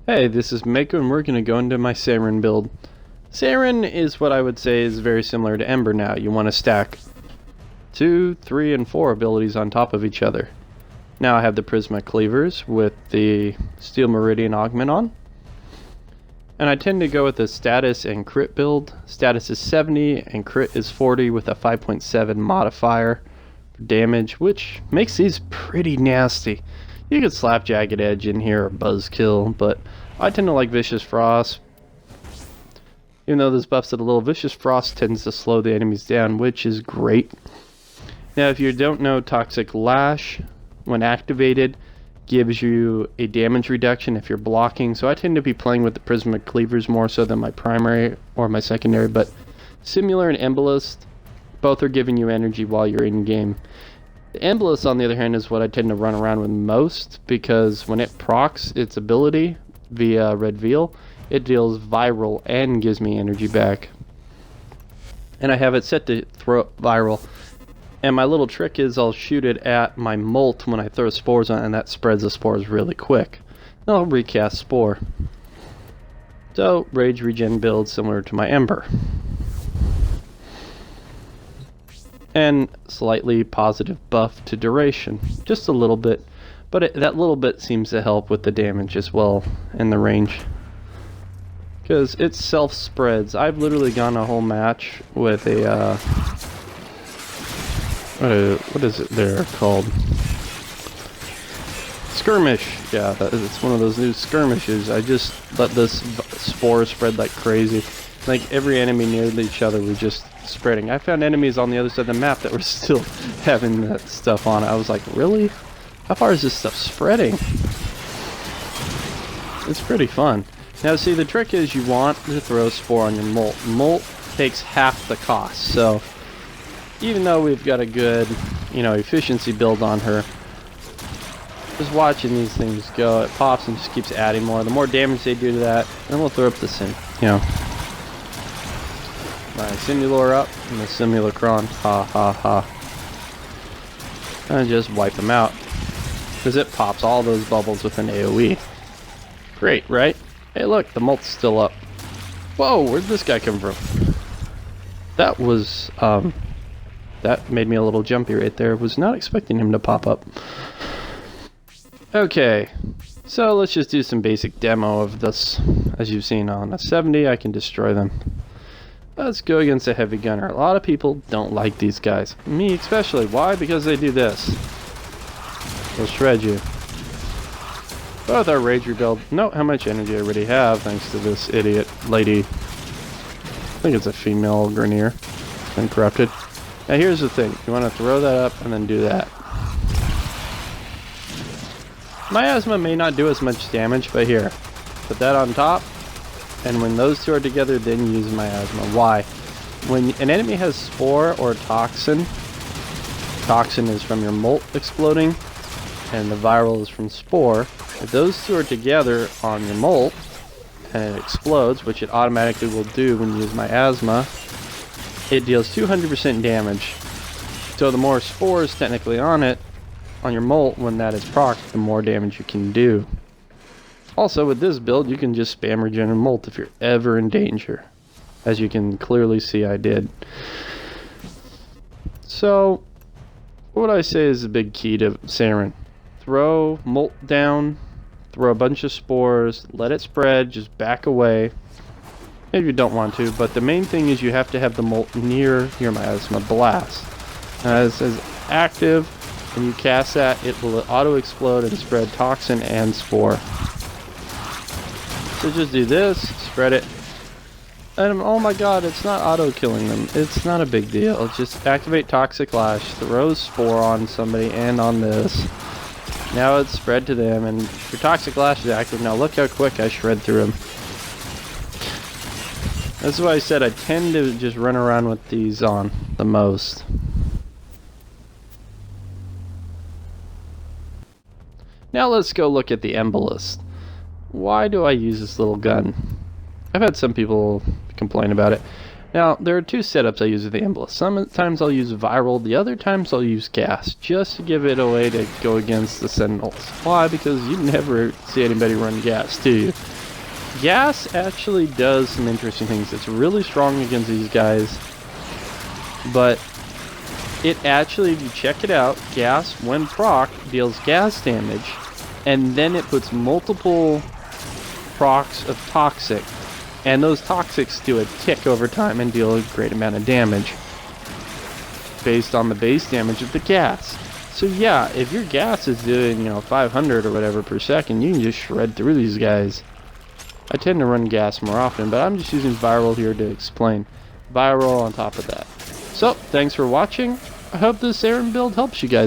Hey, this is Mako and we're going to go into my SARYN build. SARYN is what I would say is very similar to Ember now. You want to stack 2, 3, and 4 abilities on top of each other. Now I have the prisma cleavers with the steel meridian augment on. And I tend to go with the status and crit build. Status is 70 and crit is 40 with a 5.7 modifier for damage, which makes these pretty nasty. You could slap Jagged Edge in here or Buzzkill, but I tend to like Vicious Frost. Even though this buffs it a little, Vicious Frost tends to slow the enemies down, which is great. Now if you don't know, Toxic Lash, when activated, gives you a damage reduction if you're blocking, so I tend to be playing with the Prisma Cleavers more so than my primary or my secondary, but Simulor and Embolist, both are giving you energy while you're in game. The Embolist, on the other hand, is what I tend to run around with most, because when it procs its ability via Red Veil, it deals viral and gives me energy back. And I have it set to throw viral. And my little trick is I'll shoot it at my molt when I throw spores on it, and that spreads the spores really quick. Then I'll recast Spore. So, Rage Regen build similar to my Ember. And slightly positive buff to duration, just a little bit, but that little bit seems to help with the damage as well and the range, because it self spreads. I've literally gone a whole match with a what is it there called? Skirmish. Yeah, it's one of those new skirmishes. I just let this spore spread like crazy. Like every enemy near each other was just spreading. I found enemies on the other side of the map that were still having that stuff on it. I was like, really? How far is this stuff spreading? It's pretty fun. Now see, the trick is you want to throw Spore on your molt. Molt takes half the cost, so even though we've got a good, efficiency build on her, just watching these things go, it pops and just keeps adding more. The more damage they do to that, then we'll throw up the my simulor up and the simulacron, ha ha ha, and just wipe them out, because it pops all those bubbles with an AoE. Great, right? Hey look, the molt's still up. Whoa, where'd this guy come from? That was, that made me a little jumpy right there. Was not expecting him to pop up. Okay, so let's just do some basic demo of this. As you've seen on a 70, I can destroy them. Let's go against a heavy gunner. A lot of people don't like these guys. Me especially. Why? Because they do this. They'll shred you. Both our Rage Rebuild. Note how much energy I already have thanks to this idiot lady. I think it's a female Grenier. Been corrupted. Now here's the thing. You want to throw that up and then do that. Miasma may not do as much damage, but here. Put that on top. And when those two are together, then use Miasma. Why? When an enemy has Spore or Toxin, Toxin is from your molt exploding, and the viral is from Spore. If those two are together on your molt, and it explodes, which it automatically will do when you use Miasma, it deals 200% damage. So the more spores technically on it, on your molt, when that is procced, the more damage you can do. Also, with this build, you can just spam regen and molt if you're ever in danger. As you can clearly see, I did. So, what I say is the big key to SARYN. Throw molt down, throw a bunch of spores, let it spread, just back away. Maybe you don't want to, but the main thing is you have to have the molt near your Miasma Blast. As active, when you cast that, it will auto-explode and spread Toxin and Spore. So just do this, spread it, and oh my god, it's not auto-killing them. It's not a big deal. Just activate Toxic Lash, throw Spore on somebody and on this. Now it's spread to them, and your Toxic Lash is active. Now look how quick I shred through them. That's why I said I tend to just run around with these on the most. Now let's go look at the Embolist. Why do I use this little gun? I've had some people complain about it. Now, there are two setups I use with the Embolist. Sometimes I'll use Viral, the other times I'll use Gas, just to give it a way to go against the Sentinels. Why? Because you never see anybody run Gas, do you? Gas actually does some interesting things. It's really strong against these guys, but it actually, if you check it out, gas, when proc, deals gas damage, and then it puts multiple procs of toxic, and those toxics do a tick over time and deal a great amount of damage based on the base damage of the gas. So yeah, if your gas is doing, 500 or whatever per second, you can just shred through these guys. I tend to run gas more often, but I'm just using viral here to explain. Viral on top of that. So, thanks for watching. I hope this SARYN build helps you guys.